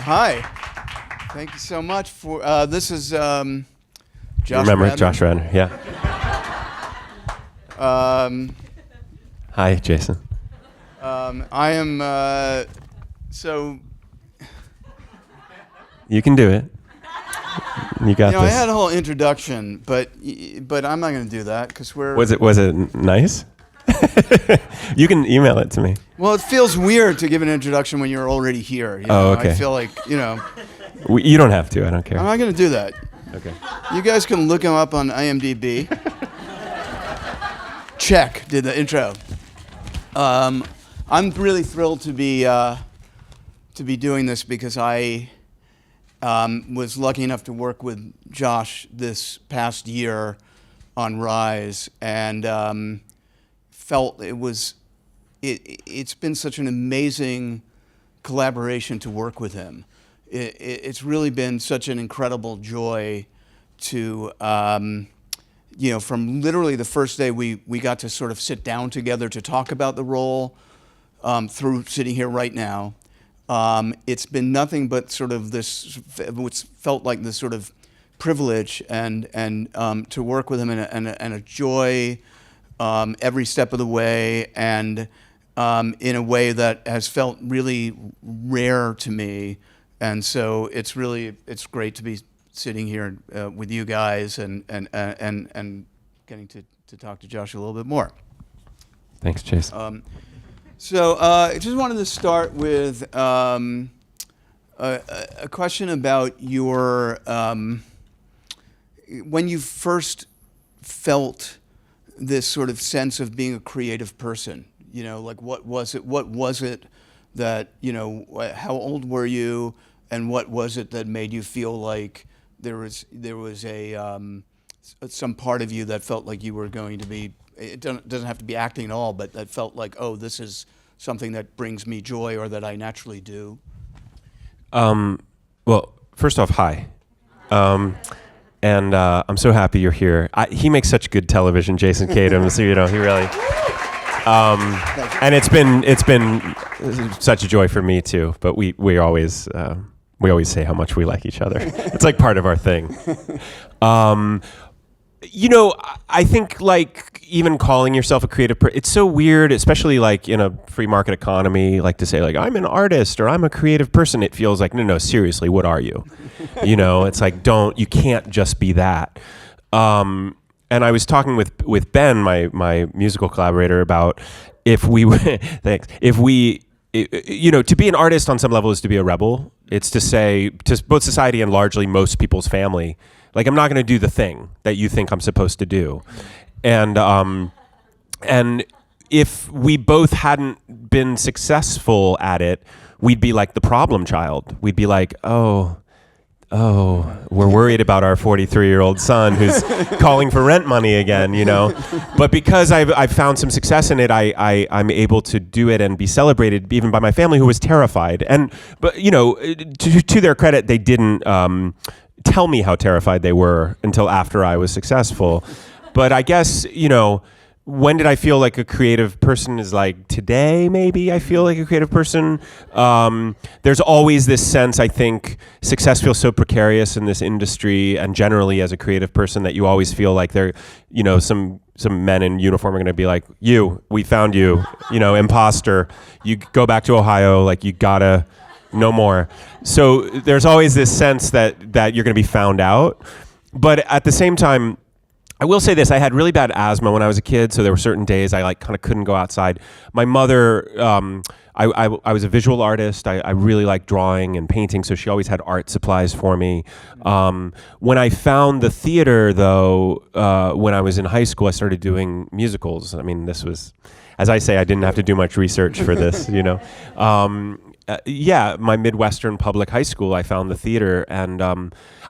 Hi. Thank you so much for this is Josh. Remember Radnor. Josh Radnor? Yeah. Hi, Jason. I am so. You can do it. You got this. I had a whole introduction, but I'm not going to do that because we're. Was it nice? You can email it to me. Well, it feels weird to give an introduction when you're already here. You know? Oh, okay. I feel like You don't have to. I don't care. I'm not going to do that. Okay. You guys can look him up on IMDb. Check did the intro. I'm really thrilled to be doing this because I was lucky enough to work with Josh this past year on Rise, and felt it's been such an amazing collaboration to work with him. It's really been such an incredible joy to, from literally the first day we got to sort of sit down together to talk about the role through sitting here right now. It's been nothing but sort of this, what's felt like this sort of privilege and to work with him and a joy every step of the way, and in a way that has felt really rare to me. And so it's great to be sitting here with you guys and getting to talk to Josh a little bit more. Thanks, Jason. So I just wanted to start with a question about your when you first felt this sort of sense of being a creative person. Like what was it that, how old were you, and what was it that made you feel like there was a some part of you that felt like you were going to be, it doesn't have to be acting at all, but that felt like, oh, this is something that brings me joy or that I naturally do? Well, first off, hi. And I'm so happy you're here. He makes such good television, Jason Katims. He really. And it's been such a joy for me too. But we always say how much we like each other. It's like part of our thing. I think like even calling yourself a creative person, it's so weird, especially like in a free market economy, like to say like I'm an artist or I'm a creative person. It feels like no, seriously, what are you? It's like you can't just be that. And I was talking with Ben, my musical collaborator, about if we to be an artist on some level is to be a rebel. It's to say to both society and largely most people's family, like, I'm not going to do the thing that you think I'm supposed to do. And if we both hadn't been successful at it, we'd be like the problem child. We'd be like, oh, we're worried about our 43-year-old son who's calling for rent money again, But because I've found some success in it, I'm able to do it and be celebrated even by my family, who was terrified. But to their credit, they didn't tell me how terrified they were until after I was successful. But I guess, when did I feel like a creative person is like today, maybe I feel like a creative person. There's always this sense, I think, success feels so precarious in this industry and generally as a creative person that you always feel like there, some men in uniform are going to be like, we found you, imposter. You go back to Ohio, like you gotta, no more. So there's always this sense that you're going to be found out. But at the same time, I will say this, I had really bad asthma when I was a kid, so there were certain days I kind of couldn't go outside. My mother, I was a visual artist. I really liked drawing and painting, so she always had art supplies for me. When I found the theater, though, when I was in high school, I started doing musicals. I mean, this was, as I say, I didn't have to do much research for this, my Midwestern public high school, I found the theater. And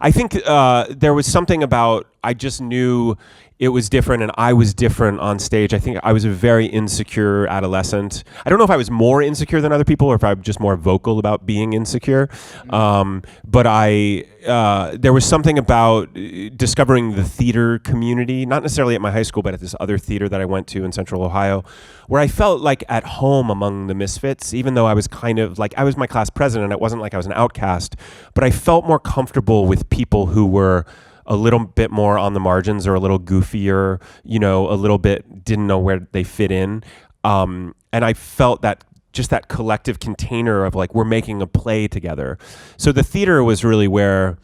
I think there was something about I just knew it was different, and I was different on stage. I think I was a very insecure adolescent. I don't know if I was more insecure than other people, or if I'm just more vocal about being insecure. But there was something about discovering the theater community, not necessarily at my high school, but at this other theater that I went to in Central Ohio, where I felt like at home among the misfits, even though I was kind of like, I was my class president. It wasn't like I was an outcast, but I felt more comfortable with people who were a little bit more on the margins, or a little goofier, a little bit didn't know where they fit in. And I felt that just that collective container of like, we're making a play together. So the theater was really where,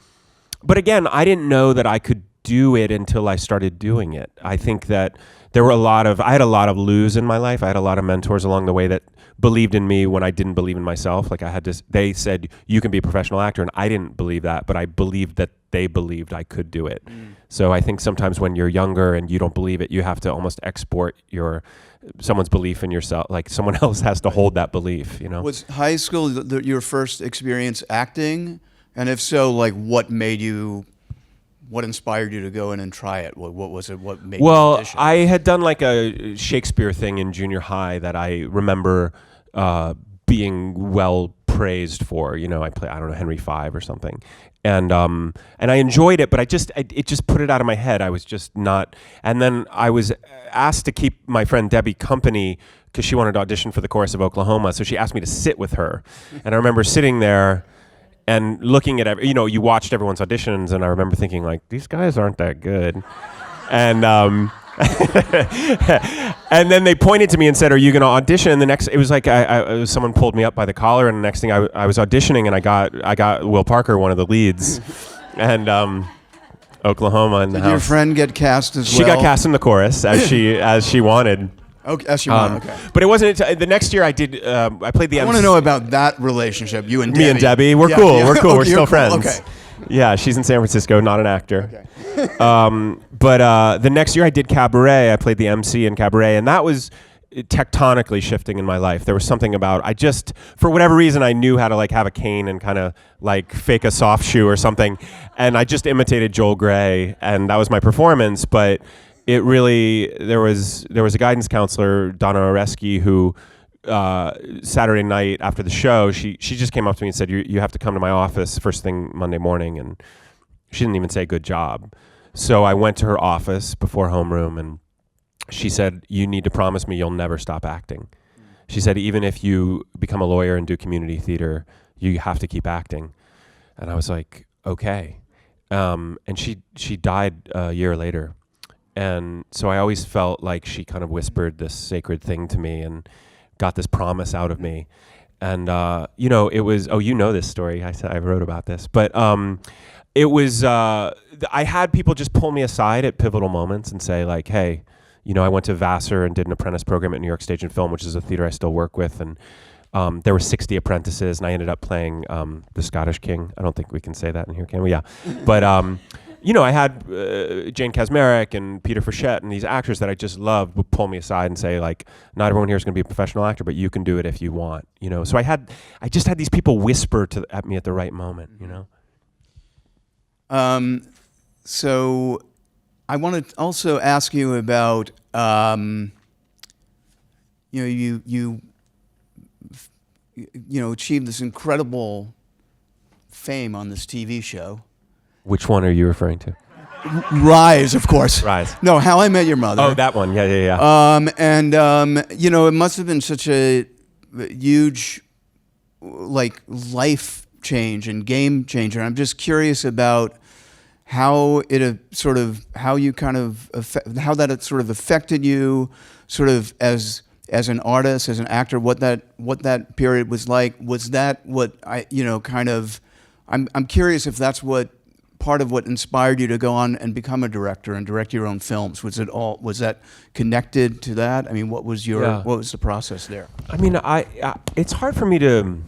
but again, I didn't know that I could do it until I started doing it. I think that I had a lot of Lou's in my life. I had a lot of mentors along the way that believed in me when I didn't believe in myself. Like they said, you can be a professional actor, and I didn't believe that, but I believed that they believed I could do it. So I think sometimes when you're younger and you don't believe it, you have to almost export someone's belief in yourself. Like someone else has to hold that belief, Was high school your first experience acting? And if so, like what inspired you to go in and try it? What was it? What made you audition? I had done like a Shakespeare thing in junior high that I remember being well praised for. I play, I don't know, Henry V or something. And I enjoyed it, but it just put it out of my head. I was just not. And then I was asked to keep my friend Debbie company because she wanted to audition for the chorus of Oklahoma. So she asked me to sit with her. And I remember sitting there and looking at you watched everyone's auditions, and I remember thinking like, these guys aren't that good. And and then they pointed to me and said, "Are you going to audition?" And it was like someone pulled me up by the collar, and the next thing I was auditioning, and I got Will Parker, one of the leads, and Oklahoma. Did your friend get cast as well? She got cast in the chorus as she wanted. Okay, as she wanted. Okay. But it wasn't the next year. I did. I played the. I want to know about that relationship. You and Debbie. Me and Debbie. We're cool. We're cool. Okay, we're still friends. Okay. Yeah, she's in San Francisco, not an actor. Okay. But the next year I did Cabaret. I played the MC in Cabaret, and that was tectonically shifting in my life. There was something about, for whatever reason, I knew how to like have a cane and kind of like fake a soft shoe or something, and I just imitated Joel Grey, and that was my performance. But it really, there was a guidance counselor, Donna Oreski, who Saturday night after the show, she just came up to me and said, you have to come to my office first thing Monday morning. And she didn't even say good job. So I went to her office before homeroom, and she said, you need to promise me you'll never stop acting. She said, even if you become a lawyer and do community theater, you have to keep acting. And I was like, okay. And she died a year later. And so I always felt like she kind of whispered this sacred thing to me and got this promise out of me. And, it was, this story. I wrote about this. But it was, I had people just pull me aside at pivotal moments and say like, hey, I went to Vassar and did an apprentice program at New York Stage and Film, which is a theater I still work with. And there were 60 apprentices, and I ended up playing the Scottish King. I don't think we can say that in here, can we? Yeah. But, I had Jane Kaczmarek and Peter Frechette and these actors that I just loved would pull me aside and say, like, not everyone here is going to be a professional actor, but you can do it if you want, So I just had these people whisper at me at the right moment, So I want to also ask you about, you achieved this incredible fame on this TV show. Which one are you referring to? Rise, of course. Rise. No, How I Met Your Mother. Oh, that one. Yeah. It must have been such a huge, like, life change and game changer. I'm just curious about how it sort of affected you, sort of as an artist, as an actor. What that period was like. Was that what I'm curious if that's what part of what inspired you to go on and become a director and direct your own films. Was that connected to that? I mean, what was the process there? I mean, it's hard for me to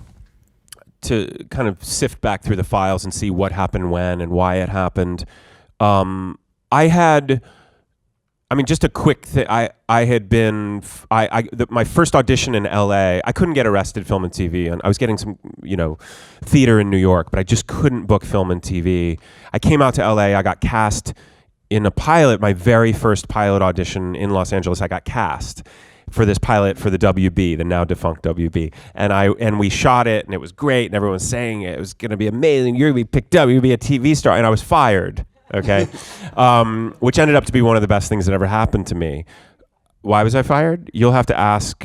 kind of sift back through the files and see what happened when and why it happened. Just a quick thing. My first audition in LA, I couldn't get arrested film and TV, and I was getting some, theater in New York, but I just couldn't book film and TV. I came out to LA, I got cast in a pilot, my very first pilot audition in Los Angeles, I got cast for this pilot for the WB, the now defunct WB, and we shot it, and it was great, and everyone was saying it was going to be amazing. You're going to be picked up. You're going to be a TV star, and I was fired. Okay, which ended up to be one of the best things that ever happened to me. Why was I fired? You'll have to ask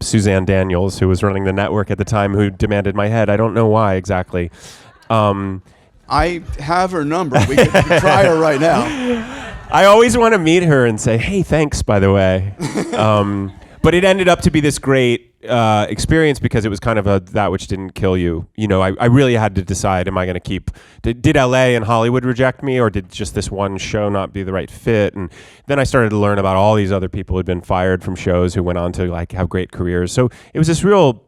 Suzanne Daniels, who was running the network at the time, who demanded my head. I don't know why exactly. I have her number. We could try her right now. I always want to meet her and say, hey, thanks, by the way. But it ended up to be this great experience because it was kind of that which didn't kill you. You know, I really had to decide, am I going to keep... Did LA and Hollywood reject me, or did just this one show not be the right fit? And then I started to learn about all these other people who'd been fired from shows who went on to like have great careers. So it was this real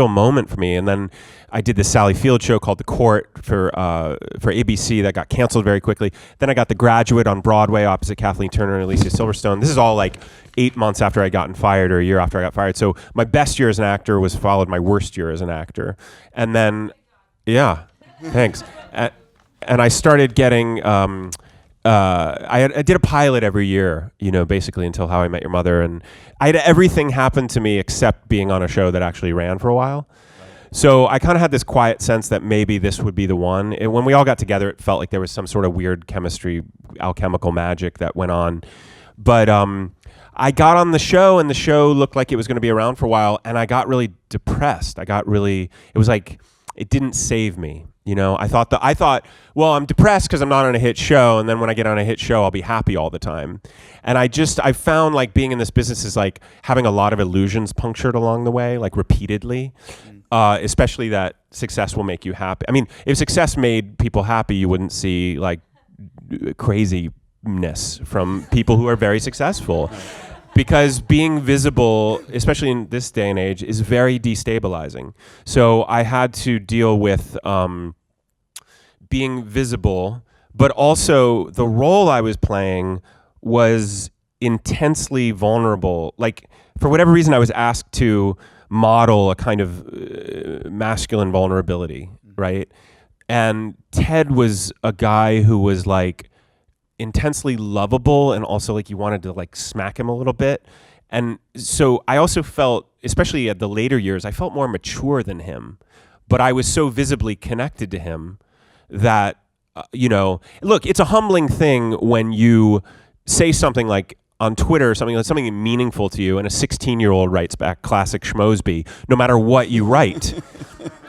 moment for me. And then I did this Sally Field show called The Court for ABC that got canceled very quickly. Then I got The Graduate on Broadway opposite Kathleen Turner and Alicia Silverstone. This is all like 8 months after I'd gotten fired, or a year after I got fired. So my best year as an actor was followed my worst year as an actor. And then, yeah, thanks. And I started getting... I did a pilot every year, you know, basically until How I Met Your Mother, and I had everything happen to me except being on a show that actually ran for a while. So I kind of had this quiet sense that maybe this would be the one. When we all got together, it felt like there was some sort of weird chemistry, alchemical magic that went on. But I got on the show, and the show looked like it was going to be around for a while, and I got really depressed. It was like, it didn't save me. You know, I thought, well, I'm depressed because I'm not on a hit show, and then when I get on a hit show, I'll be happy all the time. And I found like being in this business is like having a lot of illusions punctured along the way, like repeatedly, especially that success will make you happy. I mean, if success made people happy, you wouldn't see like craziness from people who are very successful. Because being visible, especially in this day and age, is very destabilizing. So I had to deal with being visible, but also the role I was playing was intensely vulnerable. Like, for whatever reason, I was asked to model a kind of masculine vulnerability, right? And Ted was a guy who was like, intensely lovable, and also like you wanted to like smack him a little bit. And so I also felt, especially at the later years, I felt more mature than him, but I was so visibly connected to him that you know, look, it's a humbling thing when you say something like on Twitter or something meaningful to you, and a 16-year-old writes back classic schmosby, no matter what you write.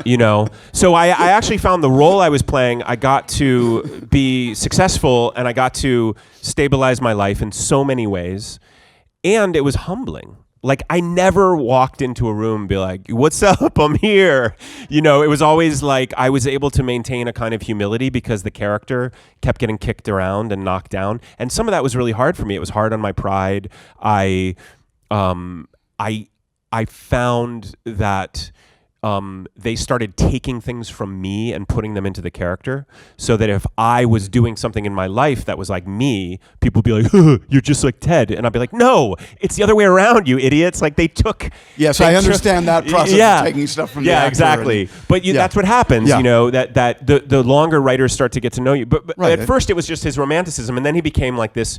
You know, so I actually found the role I was playing, I got to be successful, and I got to stabilize my life in so many ways, and it was humbling. Like, I never walked into a room and be like, what's up, I'm here. You know, it was always like I was able to maintain a kind of humility because the character kept getting kicked around and knocked down. And some of that was really hard for me. It was hard on my pride. I found that they started taking things from me and putting them into the character, so that if I was doing something in my life that was like me, people would be like, you're just like Ted. And I'd be like, no, it's the other way around, you idiots. Like they took... Yes, I understand that process of taking stuff from the actor. Yeah, exactly. But that's what happens, you know, that the longer writers start to get to know you. But right. At first it was just his romanticism, and then he became like this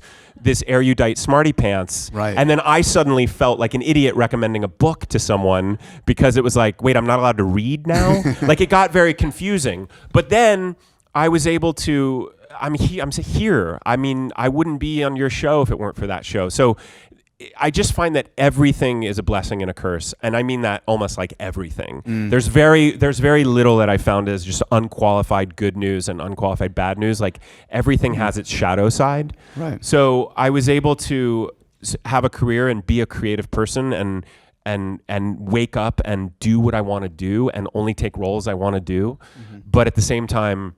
erudite smarty pants. Right. And then I suddenly felt like an idiot recommending a book to someone because it was like, wait, I'm not allowed to read now. Like it got very confusing. But then I was able to, I'm here. I mean, I wouldn't be on your show if it weren't for that show. So I just find that everything is a blessing and a curse. And I mean that almost like everything. There's very little that I found as just unqualified good news and unqualified bad news. Like everything has its shadow side. Right. So I was able to have a career and be a creative person and wake up and do what I want to do and only take roles I want to do. But at the same time,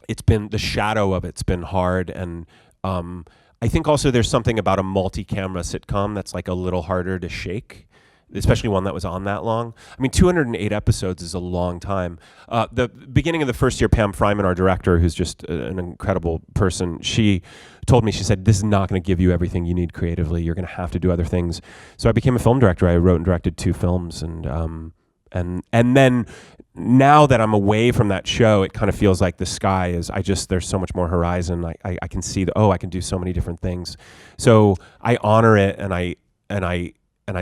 it's been the shadow of it's been hard. And I think also there's something about a multi-camera sitcom that's like a little harder to shake, especially one that was on that long. I mean, 208 episodes is a long time. The beginning of the first year, Pam Fryman, our director, who's just an incredible person, she told me, she said, this is not going to give you everything you need creatively. You're going to have to do other things. So I became a film director. I wrote and directed 2 films, and And then now that I'm away from that show, it kind of feels like the sky is, there's so much more horizon. I can see I can do so many different things. So I honor it, and I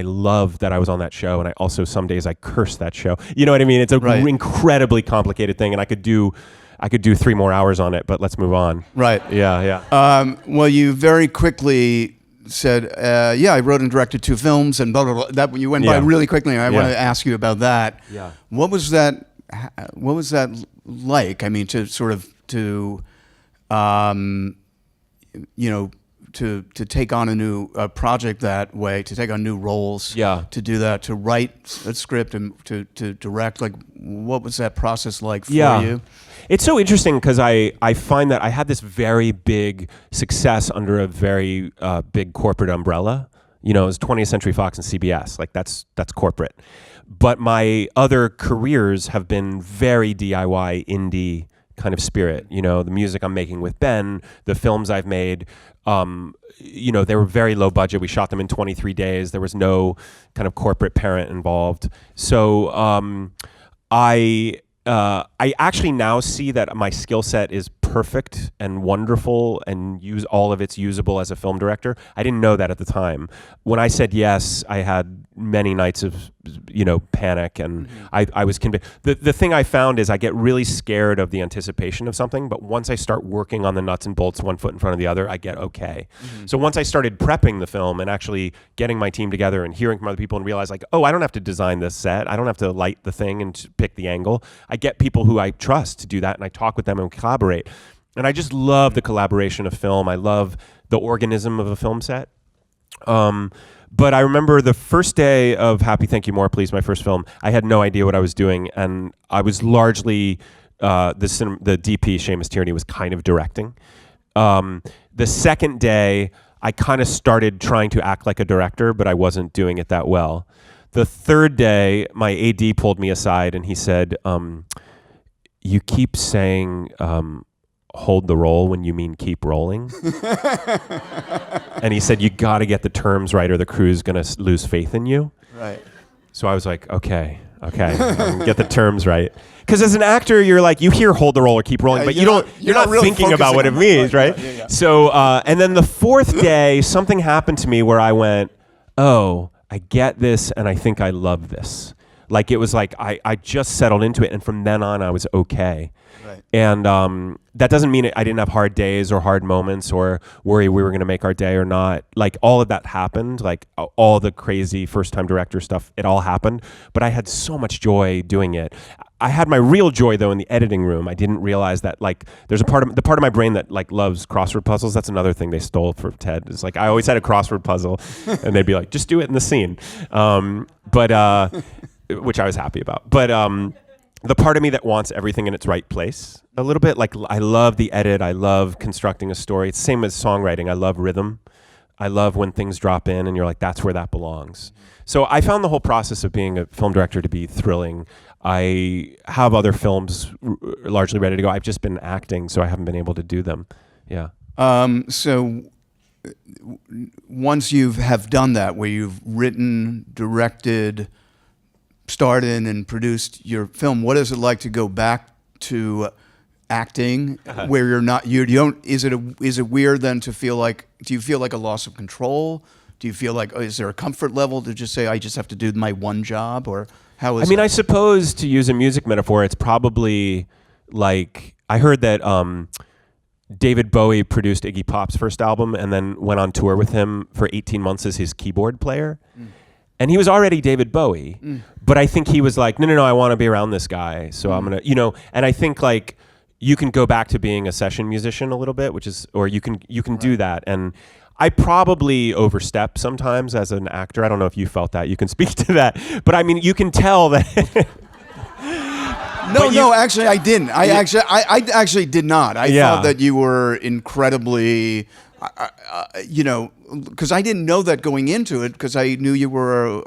love that I was on that show. And I also, some days I curse that show. You know what I mean? It's a incredibly complicated thing, and I could do 3 more hours on it, but let's move on. Right. Yeah. Well, you very quickly said, I wrote and directed 2 films, and blah, blah, blah. That you went by really quickly, and I want to ask you about that. Yeah. What was that like? I mean, to sort of, to take on a new project that way, to take on new roles, to do that, to write a script and to direct, like, what was that process like for you? It's so interesting because I find that I had this very big success under a very big corporate umbrella. You know, it was 20th Century Fox and CBS. Like, that's corporate. But my other careers have been very DIY, indie kind of spirit. You know, the music I'm making with Ben, the films I've made, they were very low budget. We shot them in 23 days. There was no kind of corporate parent involved. So I actually now see that my skill set is perfect and wonderful and use all of it's usable as a film director. I didn't know that at the time. When I said yes, I had many nights of, panic, and I was convinced. The thing I found is I get really scared of the anticipation of something, but once I start working on the nuts and bolts, one foot in front of the other, I get okay. So once I started prepping the film and actually getting my team together and hearing from other people and realize, like, oh, I don't have to design this set. I don't have to light the thing and pick the angle. I get people who I trust to do that, and I talk with them and collaborate. And I just love the collaboration of film. I love the organism of a film set. But I remember the first day of Happy Thank You More Please, my first film, I had no idea what I was doing, and I was largely the DP, Seamus Tierney, was kind of directing. The second day, I kind of started trying to act like a director, but I wasn't doing it that well. The third day, my AD pulled me aside and he said, you keep saying hold the roll when you mean keep rolling. And he said, you got to get the terms right or the crew's going to lose faith in you. Right. So I was like, okay, get the terms right. Because as an actor, you're like, you hear hold the roll or keep rolling, but you're not really thinking about what it means, right? Yeah. So, and then the fourth day, something happened to me where I went, oh, I get this and I think I love this. Like, it was like I just settled into it, and from then on I was okay. Right. And that doesn't mean I didn't have hard days or hard moments or worry we were going to make our day or not. Like, all of that happened, like all the crazy first-time director stuff, it all happened. But I had so much joy doing it. I had my real joy, though, in the editing room. I didn't realize that, like, there's the part of my brain that, like, loves crossword puzzles. That's another thing they stole from Ted. It's like, I always had a crossword puzzle, and they'd be like, just do it in the scene. Which I was happy about. But the part of me that wants everything in its right place a little bit, like, I love the edit. I love constructing a story. It's the same as songwriting. I love rhythm. I love when things drop in and you're like, that's where that belongs. So I found the whole process of being a film director to be thrilling. I have other films largely ready to go. I've just been acting, so I haven't been able to do them. Yeah. So once you have done that, where you've written, directed, started and produced your film, what is it like to go back to acting where you're not, you don't, is it weird then to feel like, do you feel like a loss of control? Do you feel like, is there a comfort level to just say, I just have to do my one job, or how is it? I suppose, to use a music metaphor, it's probably like, I heard that David Bowie produced Iggy Pop's first album and then went on tour with him for 18 months as his keyboard player. And he was already David Bowie, but I think he was like, no, I want to be around this guy. So I'm going to, and I think, like, you can go back to being a session musician a little bit, which is, or you can do that. And I probably overstep sometimes as an actor. I don't know if you felt that. You can speak to that. But I mean, you can tell that. No, actually, I didn't. I actually did not. I thought that you were incredibly, because I didn't know that going into it, because I knew you were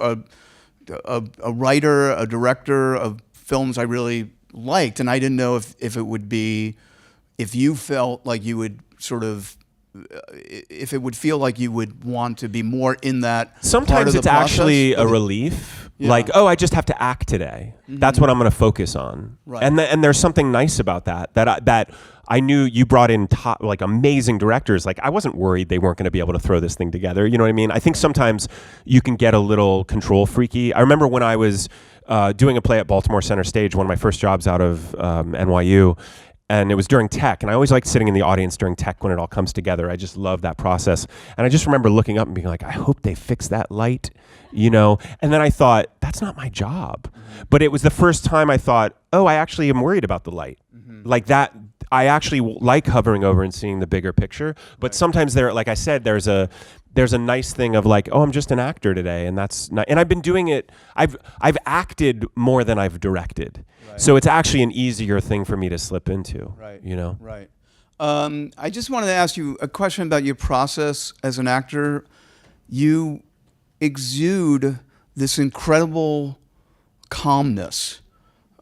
a writer, a director of films I really liked, and I didn't know if it would be, if you felt like you would sort of, if it would feel like you would want to be more in that. Sometimes it's actually a relief. Like, oh, I just have to act today. That's what I'm going to focus on. Right. And there's something nice about that I knew you brought in like amazing directors. Like I wasn't worried they weren't going to be able to throw this thing together. You know what I mean? I think sometimes you can get a little control freaky. I remember when I was doing a play at Baltimore Center Stage, one of my first jobs out of NYU, and it was during tech. And I always liked sitting in the audience during tech when it all comes together. I just love that process. And I just remember looking up and being like, I hope they fix that light, you know? And then I thought, that's not my job. But it was the first time I thought, oh, I actually am worried about the light. Like that, I actually like hovering over and seeing the bigger picture. But sometimes like I said, there's a nice thing of like, oh, I'm just an actor today, and that's not, and I've been doing it. I've acted more than I've directed, so it's actually an easier thing for me to slip into. Right. You know. Right. I just wanted to ask you a question about your process as an actor. You exude this incredible calmness.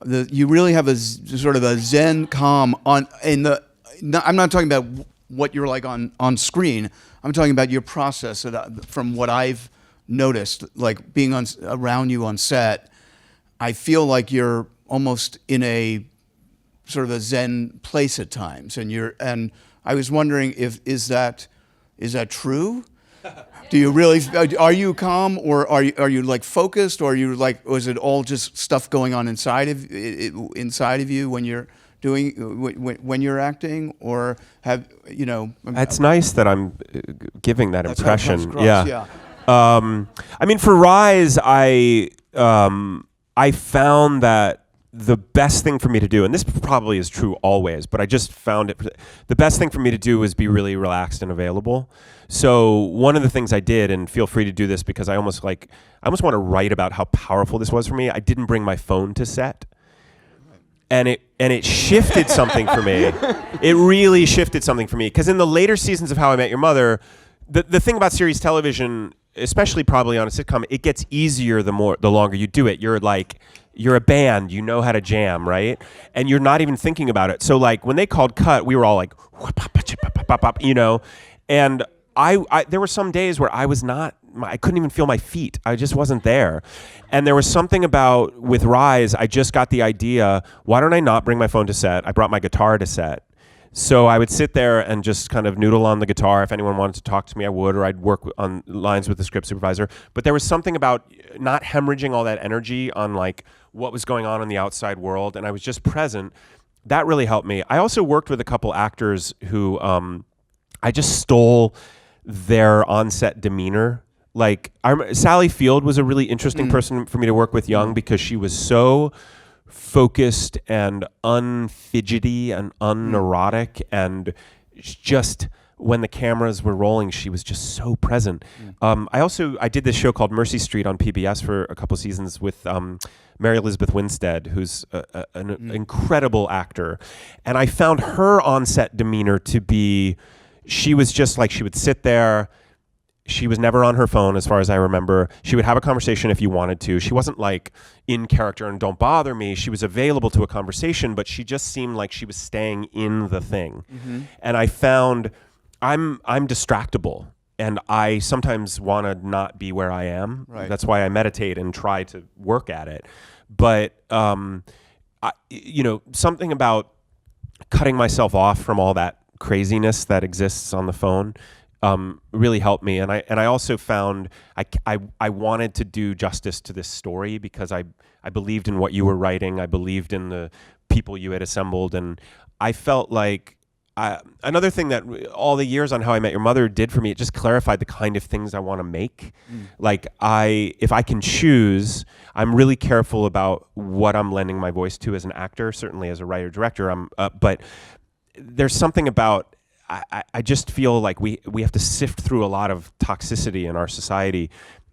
You really have a sort of a Zen calm I'm not talking about what you're like on screen. I'm talking about your process from what I've noticed, like being around you on set. I feel like you're almost in a sort of a Zen place at times, and I was wondering is that true? Do you really? Are you calm, or are you like focused, or are you like? Or is it all just stuff going on inside of you when you're doing when you're acting, or have you know? It's nice that I'm giving that That's how it impression. comes across, yeah. I mean, for Rise, I found that the best thing for me to do, and this probably is true always, but I just found the best thing for me to do was be really relaxed and available. So one of the things I did, and feel free to do this because I almost want to write about how powerful this was for me. I didn't bring my phone to set. And it shifted something for me. It really shifted something for me. Because in the later seasons of How I Met Your Mother, the thing about series television, especially probably on a sitcom, it gets easier the longer you do it. You're a band, you know how to jam, right? And you're not even thinking about it. So like when they called cut, we were all like, you know, and I there were some days where I couldn't even feel my feet. I just wasn't there. And there was something about, with Rise, I just got the idea, why don't I not bring my phone to set? I brought my guitar to set. So I would sit there and just kind of noodle on the guitar. If anyone wanted to talk to me, I would, or I'd work on lines with the script supervisor. But there was something about not hemorrhaging all that energy on like what was going on in the outside world, and I was just present. That really helped me. I also worked with a couple actors who I just stole their on-set demeanor. Like Sally Field was a really interesting person for me to work with young because she was so focused and unfidgety and unneurotic, and just when the cameras were rolling, she was just so present. I did this show called Mercy Street on PBS for a couple seasons with Mary Elizabeth Winstead, who's an incredible actor, and I found her on-set demeanor to be, she was just like, she would sit there. She was never on her phone, as far as I remember. She would have a conversation if you wanted to. She wasn't like in character and don't bother me. She was available to a conversation, but she just seemed like she was staying in the thing. And I found I'm distractible, and I sometimes want to not be where I am. Right. That's why I meditate and try to work at it. But something about cutting myself off from all that craziness that exists on the phone really helped me, and I also found I wanted to do justice to this story because I believed in what you were writing. I believed in the people you had assembled, and I felt like another thing that all the years on How I Met Your Mother did for me, it just clarified the kind of things I want to make. Like if I can choose, I'm really careful about what I'm lending my voice to as an actor, certainly as a writer director. But there's something about, I just feel like we have to sift through a lot of toxicity in our society,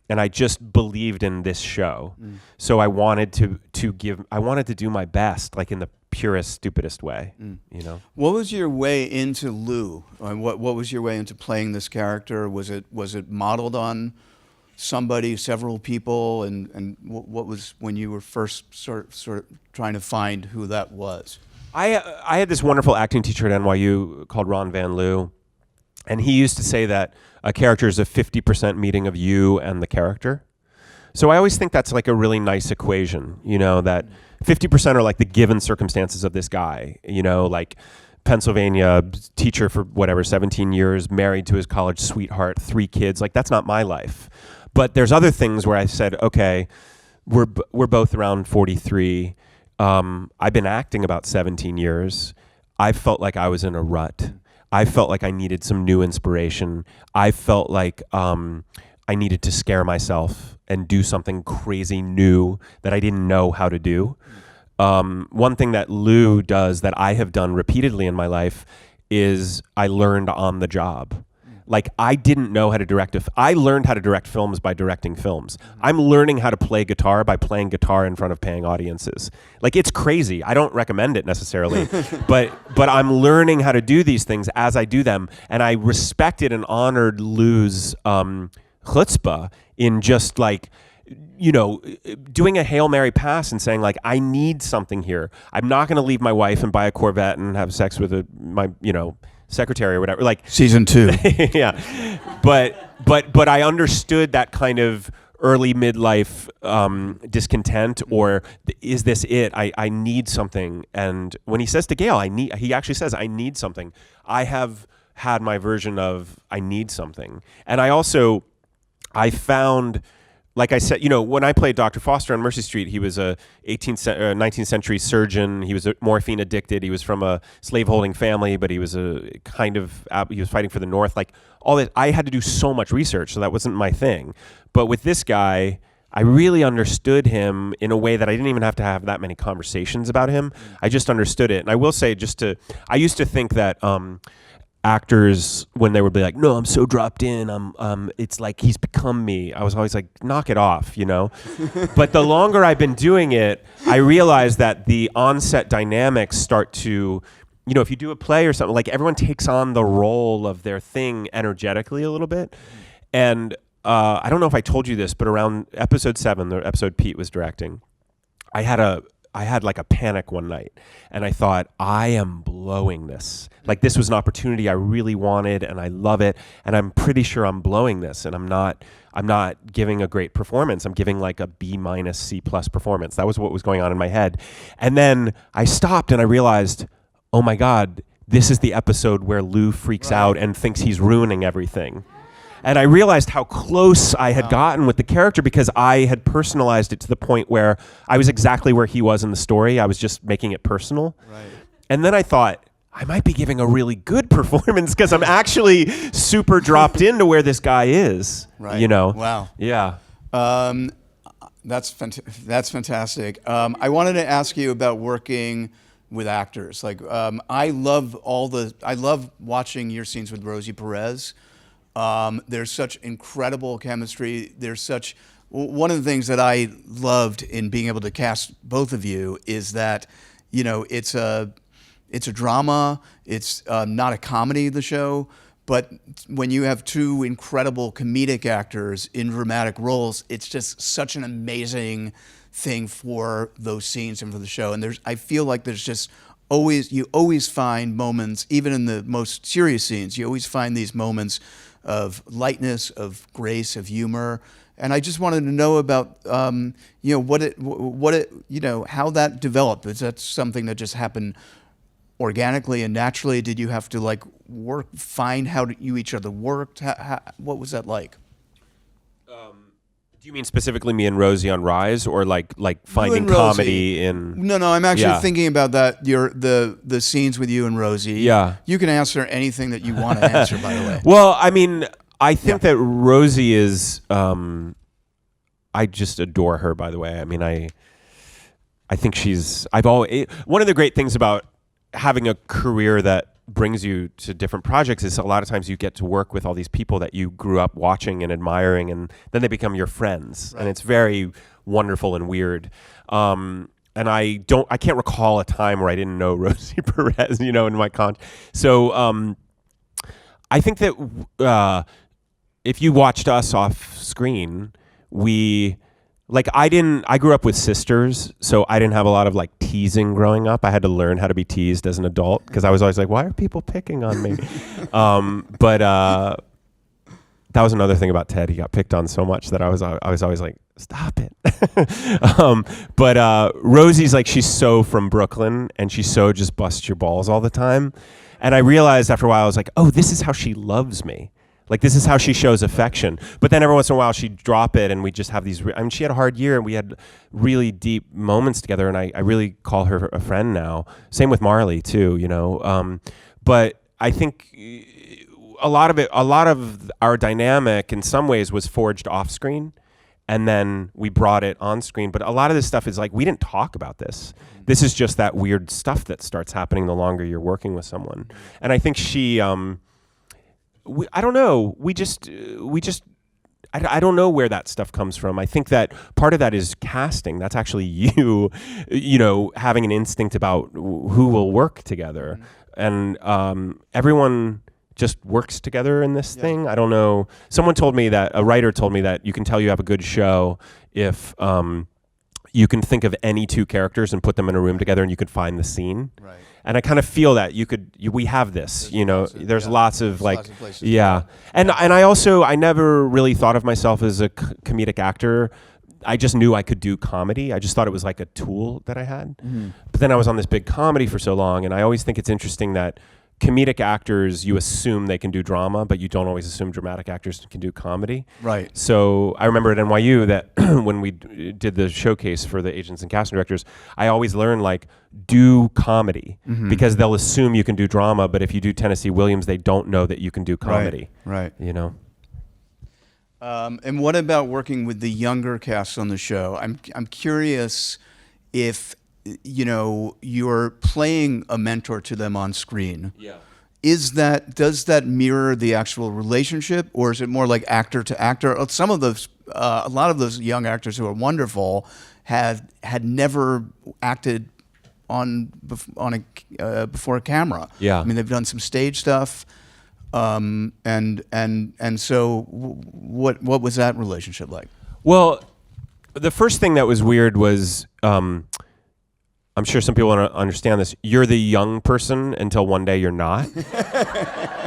and I just believed in this show. So I wanted to do my best, like in the purest, stupidest way. You know. What was your way into Lou? What was your way into playing this character? Was it modeled on somebody, several people, and what was when you were first sort of trying to find who that was? I had this wonderful acting teacher at NYU called Ron Van Loo, and he used to say that a character is a 50% meeting of you and the character. So I always think that's like a really nice equation, that 50% are like the given circumstances of this guy, like Pennsylvania teacher for 17 years, married to his college sweetheart, 3 kids. Like, that's not my life. But there's other things where I said, okay, we're both around 43. I've been acting about 17 years. I felt like I was in a rut. I felt like I needed some new inspiration. I felt like I needed to scare myself and do something crazy new that I didn't know how to do. One thing that Lou does that I have done repeatedly in my life is I learned on the job. Like, I didn't know how to direct. I learned how to direct films by directing films. I'm learning how to play guitar by playing guitar in front of paying audiences. Like, it's crazy. I don't recommend it necessarily, but I'm learning how to do these things as I do them. And I respected and honored Lou's chutzpah in just like, doing a Hail Mary pass and saying, like, I need something here. I'm not going to leave my wife and buy a Corvette and have sex with my secretary or whatever. Like, season 2. Yeah. But I understood that kind of early midlife discontent, or is this it? I need something. And when he says to Gail, he actually says, I need something. I have had my version of I need something. And I found, like I said, when I played Dr. Foster on Mercy Street, he was a 19th century surgeon. He was morphine addicted. He was from a slaveholding family, but he was he was fighting for the North. Like, all that, I had to do so much research, so that wasn't my thing. But with this guy, I really understood him in a way that I didn't even have to have that many conversations about him. I just understood it. And I will say, I used to think that actors, when they would be like, no, I'm so dropped in, it's like he's become me. I was always like, knock it off, But the longer I've been doing it, I realized that the on-set dynamics start to, if you do a play or something, like, everyone takes on the role of their thing energetically a little bit. And I don't know if I told you this, but around episode 7, the episode Pete was directing, I had like a panic one night, and I thought, I am blowing this. Like, this was an opportunity I really wanted, and I love it, and I'm pretty sure I'm blowing this, and I'm not giving a great performance. I'm giving like a B- C+ performance. That was what was going on in my head. And then I stopped and I realized, oh my God, this is the episode where Lou freaks out and thinks he's ruining everything. And I realized how close I had gotten with the character, because I had personalized it to the point where I was exactly where he was in the story. I was just making it personal. Right. And then I thought, I might be giving a really good performance because I'm actually super dropped into where this guy is. Right. Wow. Yeah. That's fantastic. I wanted to ask you about working with actors. Like, I love watching your scenes with Rosie Perez. There's such incredible chemistry. One of the things that I loved in being able to cast both of you is that, it's a drama. It's not a comedy, the show, but when you have 2 incredible comedic actors in dramatic roles, it's just such an amazing thing for those scenes and for the show. And I feel like there's just you always find moments, even in the most serious scenes, you always find these moments of lightness, of grace, of humor. And I just wanted to know about, how that developed. Is that something that just happened organically and naturally? Did you have to find how you each other worked? What was that like? Do you mean specifically me and Rosie on Rise, or like finding comedy in? No, I'm actually thinking about that. The scenes with you and Rosie. Yeah. You can answer anything that you want to answer, by the way. Well, I mean, I think that Rosie is. I just adore her. By the way, I mean, I think she's. One of the great things about having a career that brings you to different projects is a lot of times you get to work with all these people that you grew up watching and admiring, and then they become your friends. Right. And it's very wonderful and weird. And I can't recall a time where I didn't know Rosie Perez, in my So I think that if you watched us off screen, I grew up with sisters, so I didn't have a lot of teasing growing up. I had to learn how to be teased as an adult because I was always like, why are people picking on me? But that was another thing about Ted. He got picked on so much that I was always like, stop it. But Rosie's like, she's so from Brooklyn and she's so just busts your balls all the time. And I realized after a while, I was like, oh, this is how she loves me. Like, this is how she shows affection. But then every once in a while she'd drop it and we just have these, I mean, she had a hard year and we had really deep moments together. And I really call her a friend now. Same with Marley too, you know. But I think a lot of our dynamic in some ways was forged off screen. And then we brought it on screen. But a lot of this stuff is like, we didn't talk about this. This is just that weird stuff that starts happening the longer you're working with someone. And I think she, I don't know. I don't know where that stuff comes from. I think that part of that is casting. That's actually you know, having an instinct about who will work together. And everyone just works together in this thing. I don't know. A writer told me that you can tell you have a good show if you can think of any two characters and put them in a room together and you could find the scene. Right. And I kind of feel that we have this, there's lots of places. Yeah. And I never really thought of myself as a comedic actor. I just knew I could do comedy. I just thought it was like a tool that I had. Mm-hmm. But then I was on this big comedy for so long, and I always think it's interesting that comedic actors, you assume they can do drama, but you don't always assume dramatic actors can do comedy. Right. So I remember at NYU that when we did the showcase for the agents and casting directors, I always learned, like, do comedy, because they'll assume you can do drama, but if you do Tennessee Williams, they don't know that you can do comedy. Right. You know? And what about working with the younger cast on the show? I'm curious if, you're playing a mentor to them on screen. Yeah. Does that mirror the actual relationship, or is it more like actor to actor? Some of those, a lot of those young actors who are wonderful had never acted before a camera. Yeah. I mean, they've done some stage stuff. And so what was that relationship like? Well, the first thing that was weird was, I'm sure some people don't understand this. You're the young person until one day you're not.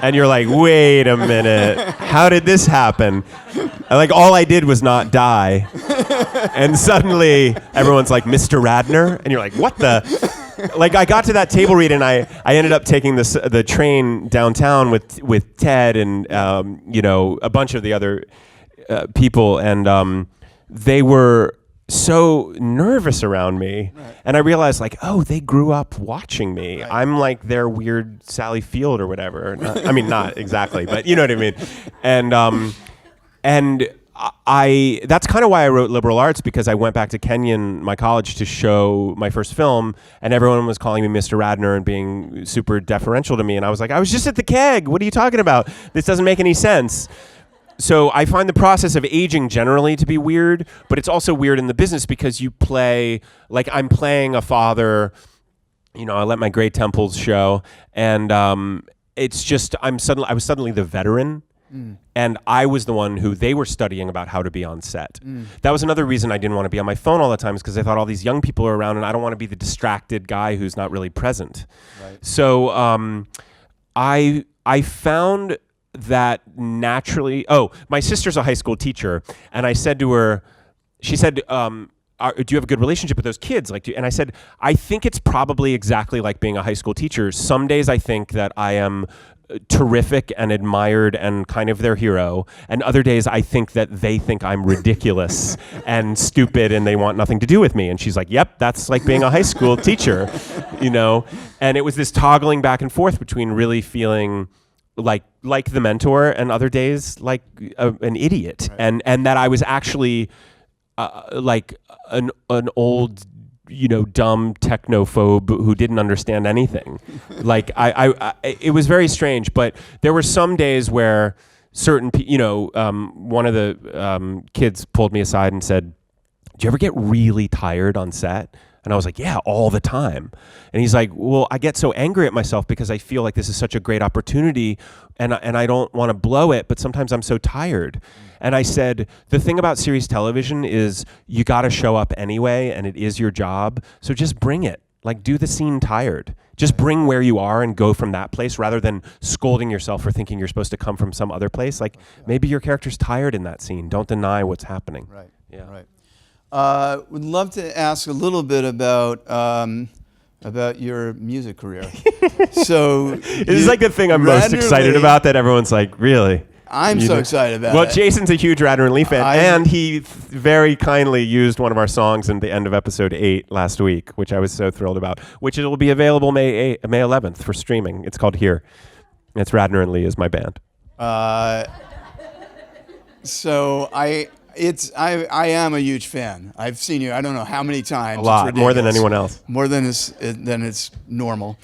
And you're like, wait a minute. How did this happen? Like, all I did was not die. And suddenly everyone's like, Mr. Radnor? And you're like, what the? Like, I got to that table read and I ended up taking the train downtown with Ted and, a bunch of the other people. And they were so nervous around me. Right. And I realized, like, oh, they grew up watching me. Right. I'm like their weird Sally Field or whatever. I mean, not exactly, but you know what I mean. And that's kind of why I wrote liberal arts, because I went back to Kenyon, my college, to show my first film, and everyone was calling me Mr. Radnor and being super deferential to me. And I was like, I was just at the keg. What are you talking about? This doesn't make any sense. So I find the process of aging generally to be weird, but it's also weird in the business because you play, like, I'm playing a father, I let my gray temples show, and it's just, I was suddenly the veteran, and I was the one who they were studying about how to be on set. That was another reason I didn't want to be on my phone all the time, is because I thought all these young people are around and I don't want to be the distracted guy who's not really present. Right. So I found that naturally. My sister's a high school teacher, and I said to her, she said, do you have a good relationship with those kids? And I said, I think it's probably exactly like being a high school teacher. Some days I think that I am terrific and admired and kind of their hero, and other days I think that they think I'm ridiculous and stupid and they want nothing to do with me. And she's like, yep, that's like being a high school teacher, and it was this toggling back and forth between really feeling like the mentor, and other days like an idiot. Right. And that I was actually like an old, dumb technophobe who didn't understand anything. Like I it was very strange, but there were some days where certain one of the kids pulled me aside and said, do you ever get really tired on set? And I was like, yeah, all the time. And he's like, well, I get so angry at myself because I feel like this is such a great opportunity and I don't want to blow it, but sometimes I'm so tired. And I said, the thing about series television is you got to show up anyway, and it is your job. So just bring it. Like, do the scene tired. Just bring where you are and go from that place, rather than scolding yourself for thinking you're supposed to come from some other place. Like, maybe your character's tired in that scene. Don't deny what's happening. Right. Yeah. Right. Would love to ask a little bit about your music career. So This is like the thing I'm most Radnor excited Lee- about that everyone's like, really? I'm so excited about Well, it. Jason's a huge Radnor Lee fan, and he very kindly used one of our songs in the end of episode 8 last week, which I was so thrilled about, which it will be available May 11th for streaming. It's called Here. It's Radnor and Lee is my band. So I am a huge fan. I've seen you I don't know how many times. A lot, It's more than ridiculous. anyone else. More than it's normal.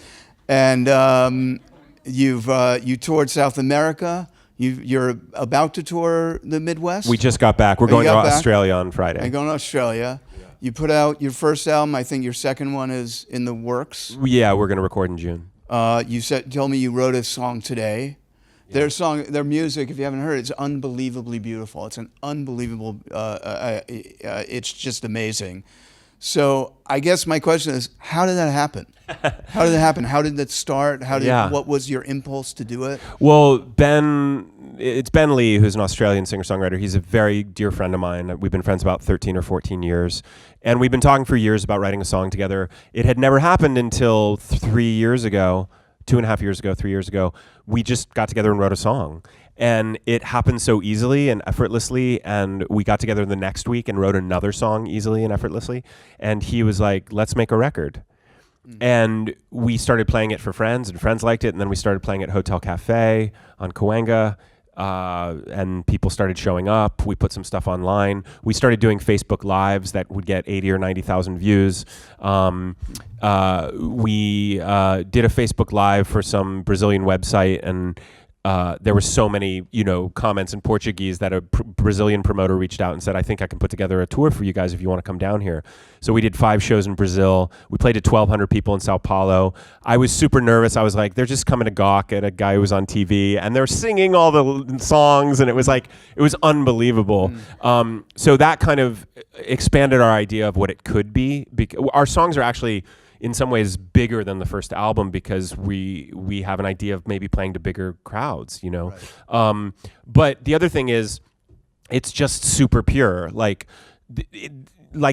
And you toured South America. You're about to tour the Midwest. We just got back. We're You going to got back? Australia on Friday. I'm going to Australia. Yeah. You put out your first album. I think your second one is in the works. Yeah, we're going to record in June. You told me you wrote a song today. Yeah. Their music, if you haven't heard, it's unbelievably beautiful. It's an unbelievable. It's just amazing. So I guess my question is, how did that happen? How did it happen? How did that start? What was your impulse to do it? Well, it's Ben Lee, who's an Australian singer-songwriter. He's a very dear friend of mine. We've been friends about 13 or 14 years. And we've been talking for years about writing a song together. It had never happened until 3 years ago, 2.5 years ago, 3 years ago. We just got together and wrote a song. And it happened so easily and effortlessly, and we got together the next week and wrote another song easily and effortlessly. And he was like, let's make a record. And we started playing it for friends, and friends liked it, and then we started playing it at Hotel Cafe on Cahuenga, and people started showing up. We put some stuff online. We started doing Facebook Lives that would get 80 or 90,000 views. We did a Facebook Live for some Brazilian website, and there were so many, comments in Portuguese that a Brazilian promoter reached out and said, I think I can put together a tour for you guys if you want to come down here. So we did 5 shows in Brazil. We played to 1,200 people in Sao Paulo. I was super nervous. I was like, they're just coming to gawk at a guy who was on TV, and they're singing all the songs, and it was unbelievable. So that kind of expanded our idea of what it could be. Our songs are actually in some ways bigger than the first album because we have an idea of maybe playing to bigger crowds, Right. But the other thing is, it's just super pure. Like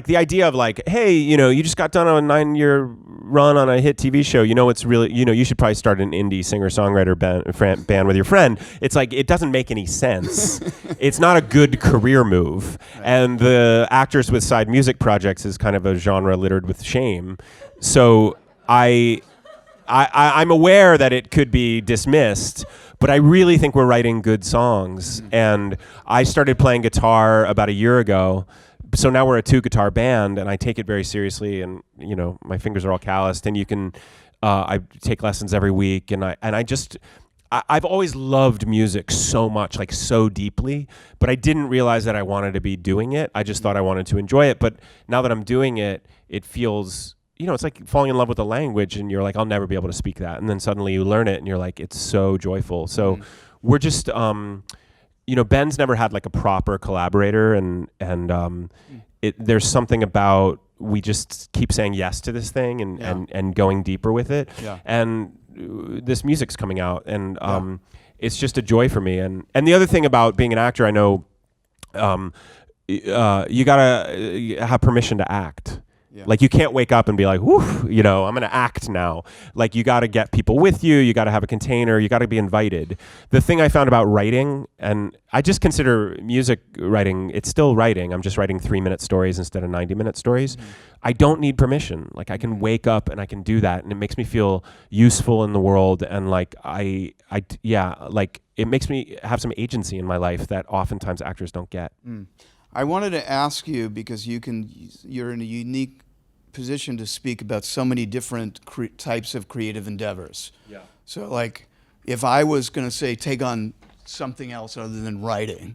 the idea of hey, you just got done on a 9-year run on a hit TV show. It's really, you should probably start an indie singer-songwriter band with your friend. It's like, it doesn't make any sense. It's not a good career move. Right. And the actors with side music projects is kind of a genre littered with shame. So I'm aware that it could be dismissed, but I really think we're writing good songs. Mm-hmm. And I started playing guitar about a year ago. So now we're a 2-guitar band, and I take it very seriously. And my fingers are all calloused. And I take lessons every week. And I've always loved music so much, so deeply. But I didn't realize that I wanted to be doing it. I just thought I wanted to enjoy it. But now that I'm doing it, it feels, it's like falling in love with a language, and you're like, I'll never be able to speak that. And then suddenly you learn it, and you're like, it's so joyful. So we're just. Ben's never had a proper collaborator, and there's something about, we just keep saying yes to this thing and going deeper with it. Yeah. And this music's coming out, and it's just a joy for me. And the other thing about being an actor, I know you gotta have permission to act. Yeah. You can't wake up and be like, whew, I'm going to act now. You got to get people with you. You got to have a container. You got to be invited. The thing I found about writing, and I just consider music writing, it's still writing. I'm just writing 3-minute stories instead of 90-minute stories. Mm-hmm. I don't need permission. I can wake up and I can do that. And it makes me feel useful in the world. And it makes me have some agency in my life that oftentimes actors don't get. Mm. I wanted to ask you, because you're in a unique position to speak about so many different types of creative endeavors. Yeah. So if I was going to say take on something else other than writing,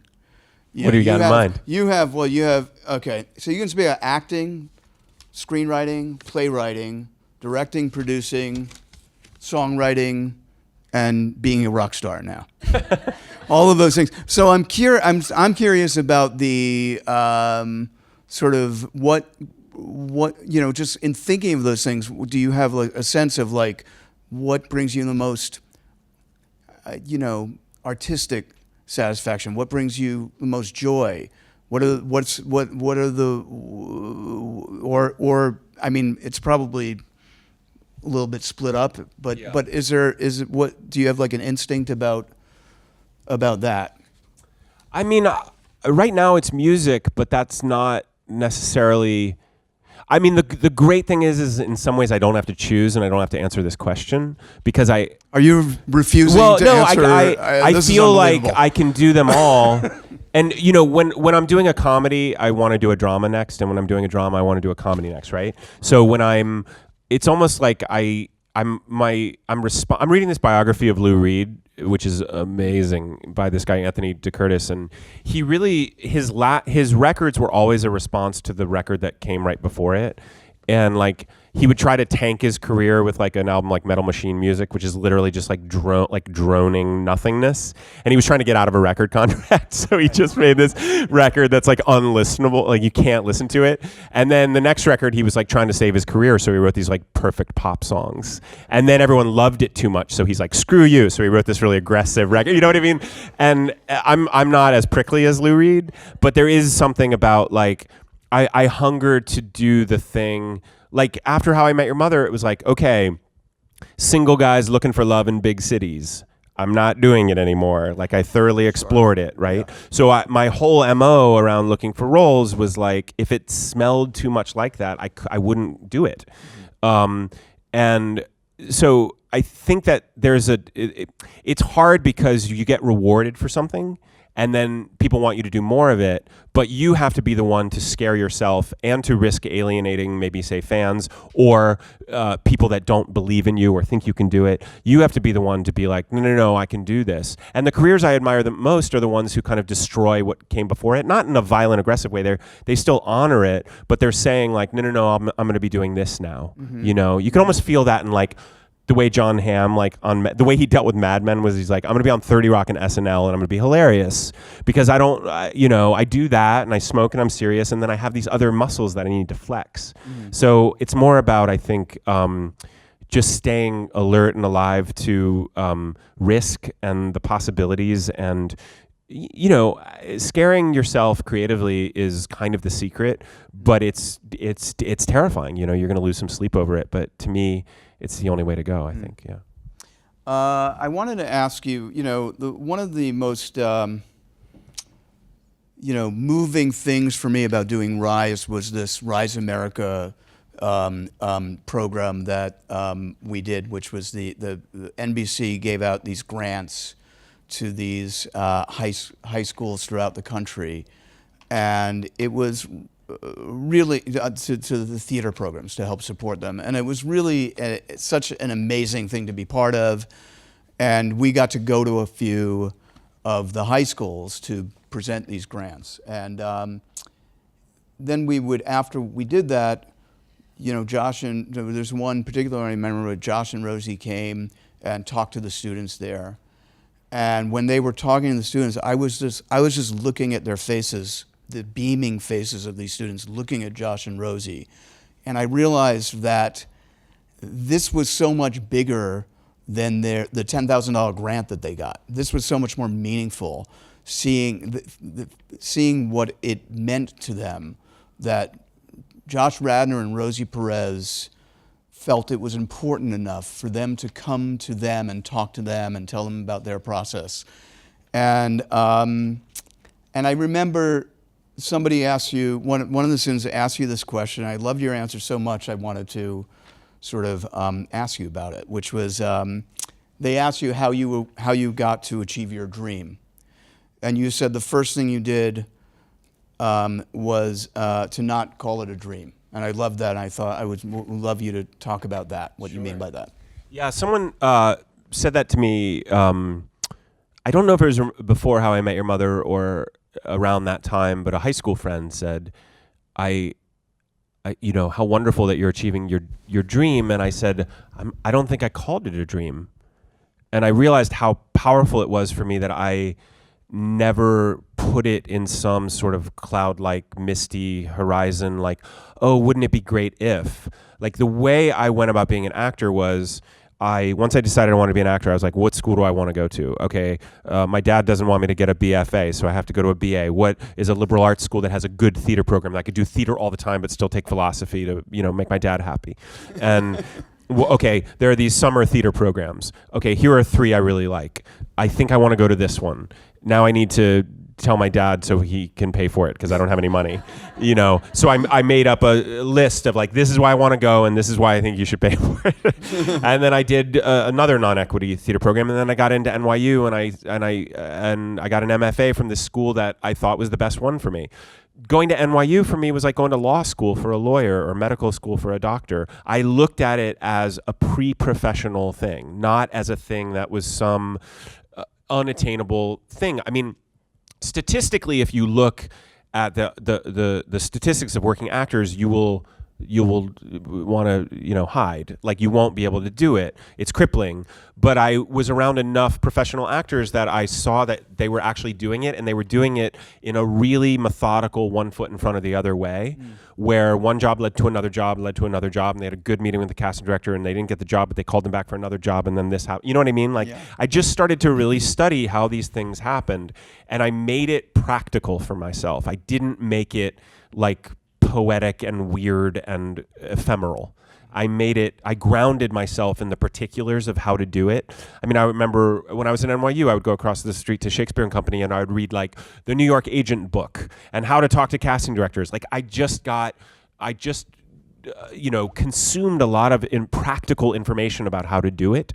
what do you got in mind? You have okay. So you can speak about acting, screenwriting, playwriting, directing, producing, songwriting, and being a rock star now. All of those things. So I'm curious about the sort of what just in thinking of those things, do you have a sense of what brings you the most artistic satisfaction? What brings you the most joy? What are the or I mean, it's probably a little bit split up, but what do you have like an instinct about that? I mean, right now it's music, but that's not necessarily. I mean, the great thing is in some ways I don't have to choose and I don't have to answer this question because I. Are you refusing to answer? I feel like I can do them all. And you know, when I'm doing a comedy, I want to do a drama next, and when I'm doing a drama, I want to do a comedy next, right? So when it's almost like I'm reading this biography of Lou Reed, which is amazing, by this guy Anthony DeCurtis, and he really his records were always a response to the record that came right before it, and like he would try to tank his career with like an album like Metal Machine Music, which is literally just like droning nothingness, and he was trying to get out of a record contract, so he just made this record that's like unlistenable, like you can't listen to it. And then the next record he was like trying to save his career, so he wrote these like perfect pop songs, and then everyone loved it too much, so he's like, screw you, so he wrote this really aggressive record, you know what I mean? And I'm not as prickly as Lou Reed, but there is something about like I hunger to do the thing. Like after How I Met Your Mother, it was like, okay, single guys looking for love in big cities. I'm not doing it anymore. Like I thoroughly explored it, right? Yeah. So my whole MO around looking for roles was like, if it smelled too much like that, I wouldn't do it. And so I think that it's hard because you get rewarded for something, and then people want you to do more of it, but you have to be the one to scare yourself and to risk alienating maybe, say, fans or people that don't believe in you or think you can do it. You have to be the one to be like, no, I can do this. And the careers I admire the most are the ones who kind of destroy what came before it, not in a violent, aggressive way. They still honor it, but they're saying like, no, I'm going to be doing this now. Mm-hmm. You know, you can almost feel that in like, the way John Hamm, like the way he dealt with Mad Men was he's like, I'm going to be on 30 Rock and SNL and I'm going to be hilarious because I don't, I do that and I smoke and I'm serious and then I have these other muscles that I need to flex. Mm-hmm. So it's more about, I think, just staying alert and alive to risk and the possibilities and, scaring yourself creatively is kind of the secret, but it's terrifying. You're going to lose some sleep over it. But to me, it's the only way to go, I think, yeah. I wanted to ask you, one of the most, moving things for me about doing Rise was this Rise America program that we did, which was the NBC gave out these grants to these high schools throughout the country. And it was really to the theater programs to help support them. And it was really such an amazing thing to be part of. And we got to go to a few of the high schools to present these grants. And then we would, after we did that, Josh and there's one particular I remember where Josh and Rosie came and talked to the students there. And when they were talking to the students, I was just looking at their faces, the beaming faces of these students, looking at Josh and Rosie. And I realized that this was so much bigger than the $10,000 grant that they got. This was so much more meaningful, seeing what it meant to them, that Josh Radnor and Rosie Perez felt it was important enough for them to come to them and talk to them and tell them about their process. And I remember somebody asked you, one of the students asked you this question. I loved your answer so much I wanted to sort of ask you about it, which was they asked you how you got to achieve your dream. And you said the first thing you did was to not call it a dream. And I loved that, and I thought I would love you to talk about that, what you mean by that. Yeah, someone said that to me. I don't know if it was before How I Met Your Mother or around that time, but a high school friend said, I how wonderful that you're achieving your dream. And I said, I don't think I called it a dream. And I realized how powerful it was for me that I never put it in some sort of cloud-like, misty horizon, like, oh, wouldn't it be great if? Like, the way I went about being an actor was once I decided I wanted to be an actor, I was like, what school do I want to go to? Okay, my dad doesn't want me to get a BFA, so I have to go to a BA. What is a liberal arts school that has a good theater program that I could do theater all the time but still take philosophy to, make my dad happy? And okay, there are these summer theater programs. Okay, here are 3 I really like. I think I want to go to this one. Now I need to tell my dad so he can pay for it because I don't have any money, So I made up a list of like, this is why I want to go and this is why I think you should pay for it. And then I did another non-equity theater program, and then I got into NYU and I got an MFA from this school that I thought was the best one for me. Going to NYU for me was like going to law school for a lawyer or medical school for a doctor. I looked at it as a pre-professional thing, not as a thing that was some unattainable thing. I mean, statistically, if you look at the statistics of working actors, you will want to hide. Like, you won't be able to do it. It's crippling. But I was around enough professional actors that I saw that they were actually doing it, and they were doing it in a really methodical, one foot in front of the other way, where one job led to another job, and they had a good meeting with the casting director, and they didn't get the job, but they called them back for another job, and then this happened. You know what I mean? Like, I just started to really study how these things happened, and I made it practical for myself. I didn't make it like poetic and weird and ephemeral. I grounded myself in the particulars of how to do it. I mean, I remember when I was in NYU, I would go across the street to Shakespeare and Company, and I would read like the New York Agent book and how to talk to casting directors. Like, I just consumed a lot of practical information about how to do it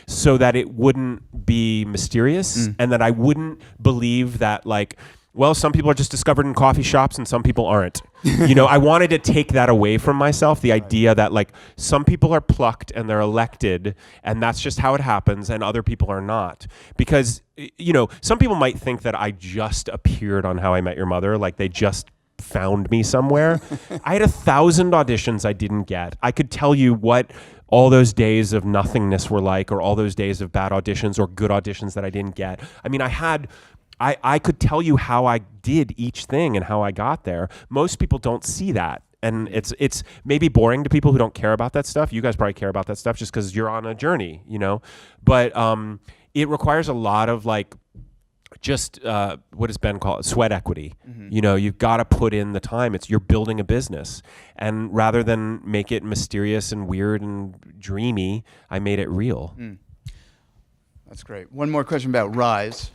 so that it wouldn't be mysterious and that I wouldn't believe that, like, well, some people are just discovered in coffee shops and some people aren't. I wanted to take that away from myself, the idea that, like, some people are plucked and they're elected and that's just how it happens, and other people are not. Because, some people might think that I just appeared on How I Met Your Mother, like they just found me somewhere. I had 1,000 auditions I didn't get. I could tell you what all those days of nothingness were like, or all those days of bad auditions or good auditions that I didn't get. I mean, I could tell you how I did each thing and how I got there. Most people don't see that. And it's maybe boring to people who don't care about that stuff. You guys probably care about that stuff just because you're on a journey, But it requires a lot of, like, just what does Ben call it? Sweat equity. You've got to put in the time. You're building a business. And rather than make it mysterious and weird and dreamy, I made it real. That's great. One more question about Rise.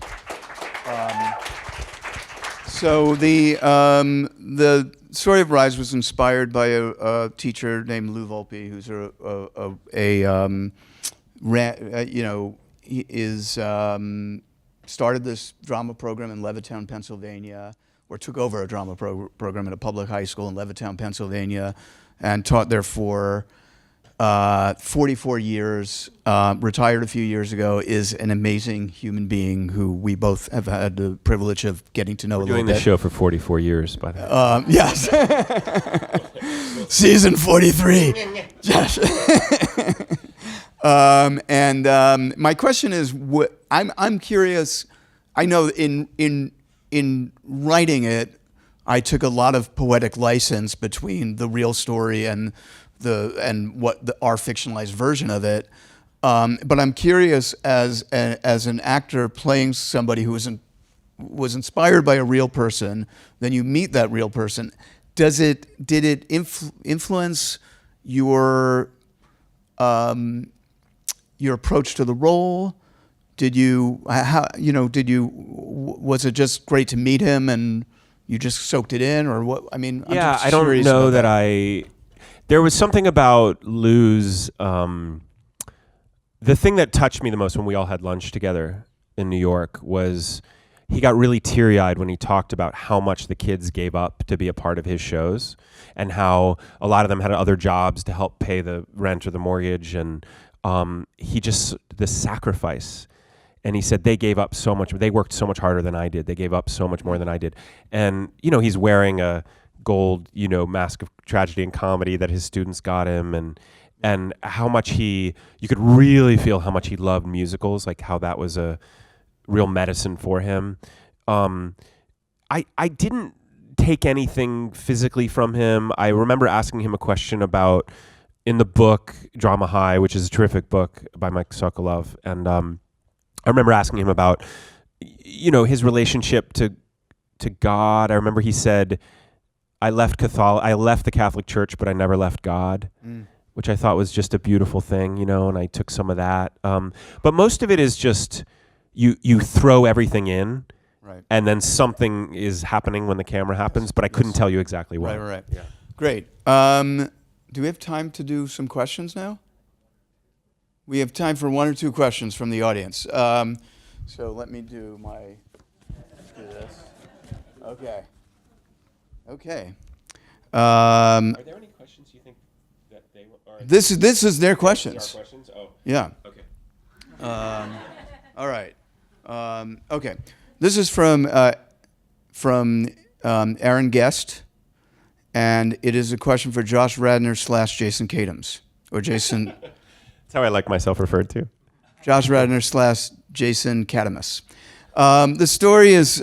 So the story of Rise was inspired by a teacher named Lou Volpe, who's he started this drama program in Levittown, Pennsylvania, or took over a drama program at a public high school in Levittown, Pennsylvania, and taught there for 44 years, retired a few years ago, is an amazing human being who we both have had the privilege of getting to know a little bit. Doing the show for 44 years, by the way. Yes. Season 43. Yes. My question is, I'm curious. I know in writing it, I took a lot of poetic license between the real story and our fictionalized version of it. But I'm curious, as an actor playing somebody who was inspired by a real person, then you meet that real person. Did it influence your approach to the role? Was it just great to meet him and you just soaked it in, or what? I mean, yeah, I don't know that there was something about Lou's, the thing that touched me the most when we all had lunch together in New York was he got really teary-eyed when he talked about how much the kids gave up to be a part of his shows, and how a lot of them had other jobs to help pay the rent or the mortgage, and the sacrifice. And he said they gave up so much. They worked so much harder than I did. They gave up so much more than I did. And, he's wearing a gold, mask of tragedy and comedy that his students got him, and how much you could really feel how much he loved musicals, like how that was a real medicine for him. I didn't take anything physically from him. I remember asking him a question about in the book Drama High, which is a terrific book by Mike Sokolov, and I remember asking him about, his relationship to God. I remember he said, I left the Catholic Church, but I never left God, which I thought was just a beautiful thing, and I took some of that. But most of it is just you throw everything in, right, and then something is happening when the camera happens, but I couldn't tell you exactly what. Right. Yeah. Great. Do we have time to do some questions now? We have time for 1 or 2 questions from the audience. So let me do this. Okay. Are there any questions you think that they are? This is their questions. Our questions? Oh. Yeah. Okay. All right. Okay. This is from Aaron Guest, and it is a question for Josh Radnor / Jason Katims, or Jason. That's how I like myself referred to. Josh Radnor / Jason Katims. The story is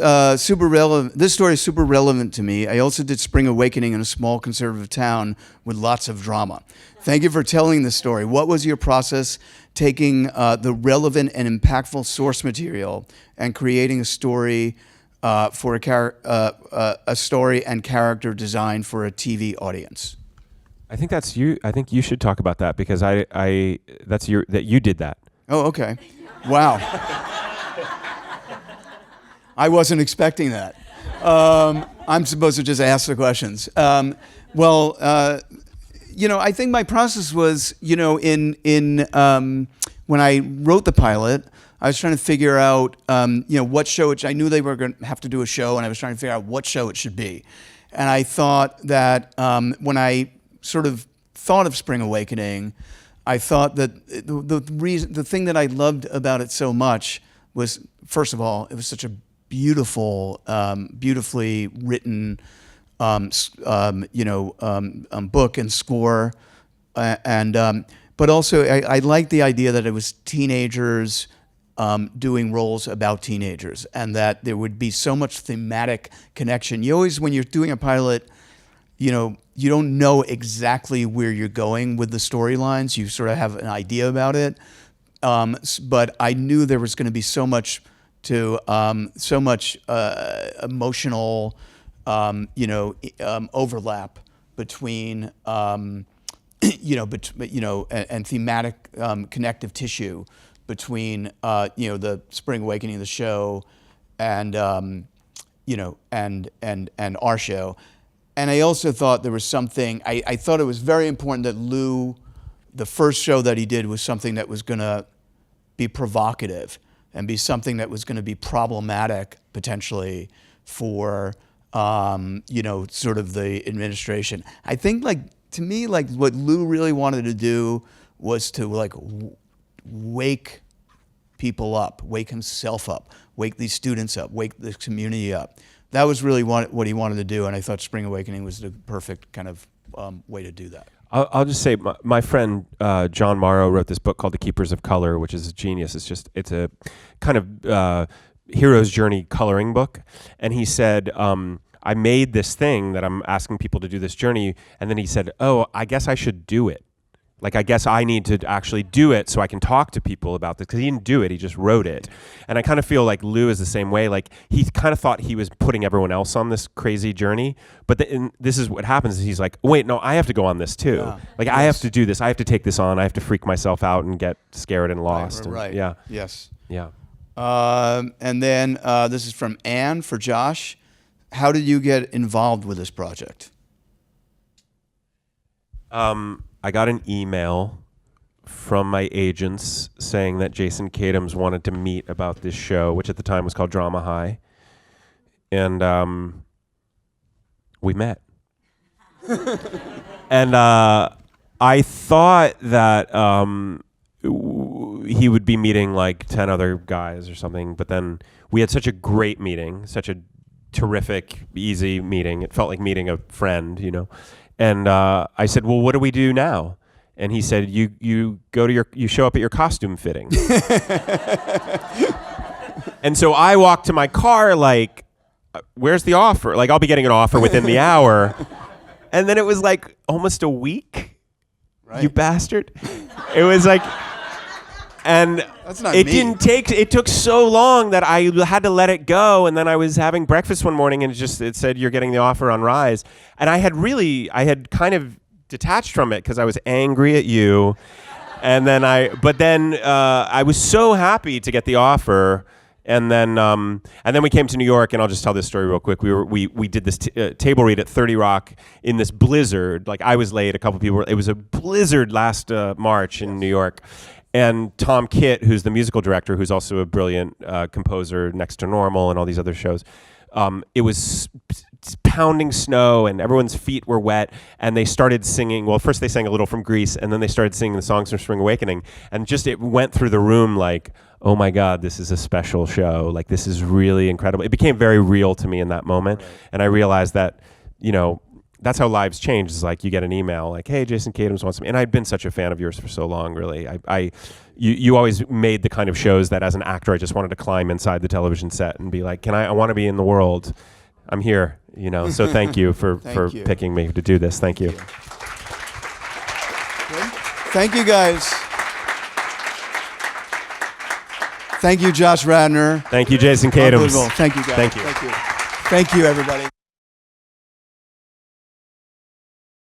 super relevant. This story is super relevant to me. I also did Spring Awakening in a small conservative town with lots of drama. Thank you for telling this story. What was your process taking the relevant and impactful source material and creating a story for a story and character design for a TV audience? I think that's you. I think you should talk about that because that you did that. Oh, okay. Wow. I wasn't expecting that. I'm supposed to just ask the questions. I think my process was, when I wrote the pilot, I was trying to figure out, what show I knew they were going to have to do a show, and I was trying to figure out what show it should be. And I thought that when I sort of thought of Spring Awakening, I thought that the thing that I loved about it so much was, first of all, it was such a beautiful, beautifully written, book and score, but also I liked the idea that it was teenagers doing roles about teenagers, and that there would be so much thematic connection. You always, when you're doing a pilot, you don't know exactly where you're going with the storylines. You sort of have an idea about it, but I knew there was going to be so much emotional, overlap between, and thematic connective tissue between, the Spring Awakening, the show, and our show. And I also thought there was something. I thought it was very important that Lou, the first show that he did, was something that was going to be provocative and be something that was going to be problematic potentially for, sort of the administration. I think, to me, what Lou really wanted to do was to, wake people up, wake himself up, wake these students up, wake the community up. That was really what he wanted to do, and I thought Spring Awakening was the perfect kind of way to do that. I'll just say my friend John Morrow wrote this book called The Keepers of Color, which is a genius. It's a kind of hero's journey coloring book. And he said, I made this thing that I'm asking people to do this journey. And then he said, oh, I guess I should do it. I guess I need to actually do it so I can talk to people about this, because he didn't do it, he just wrote it. And I kind of feel like Lou is the same way. He kind of thought he was putting everyone else on this crazy journey, but this is what happens is he's like, wait, no, I have to go on this too. Yeah. I have to do this, I have to take this on, I have to freak myself out and get scared and lost. Right. Yeah. Yes. Yeah. And then this is from Anne for Josh. How did you get involved with this project? I got an email from my agents saying that Jason Katims wanted to meet about this show, which at the time was called Drama High. And we met. And I thought that he would be meeting 10 other guys or something, but then we had such a great meeting, such a terrific, easy meeting. It felt like meeting a friend, And I said, well, what do we do now? And he said, you show up at your costume fitting. And so I walked to my car where's the offer? I'll be getting an offer within the hour. And then it was almost a week. Right. You bastard. It was like, and That's not it me. didn't take, it took so long that I had to let it go. And then I was having breakfast one morning and it said, you're getting the offer on Rise. And I had kind of detached from it because I was angry at you. And then I was so happy to get the offer. And then we came to New York, and I'll just tell this story real quick. We did this table read at 30 Rock in this blizzard. Like, I was late, a couple people. It was a blizzard last March in New York, and Tom Kitt, who's the musical director, who's also a brilliant composer, Next to Normal and all these other shows. It was pounding snow, and everyone's feet were wet, and they started singing. Well, first they sang a little from Grease, and then they started singing the songs from Spring Awakening, and just it went through the room like, oh my God, this is a special show. Like, this is really incredible. It became very real to me in that moment. Right. And I realized that, that's how lives change. Is like, you get an email like, hey, Jason Katims wants me. And I'd been such a fan of yours for so long, really. You always made the kind of shows that as an actor, I just wanted to climb inside the television set and be like, I want to be in the world. I'm here, So thank you for picking me to do this. Thank you. Thank you, guys. Thank you, Josh Radnor. Thank you, Jason Katims. Thank you, guys. Thank you. Thank you. Thank you, everybody.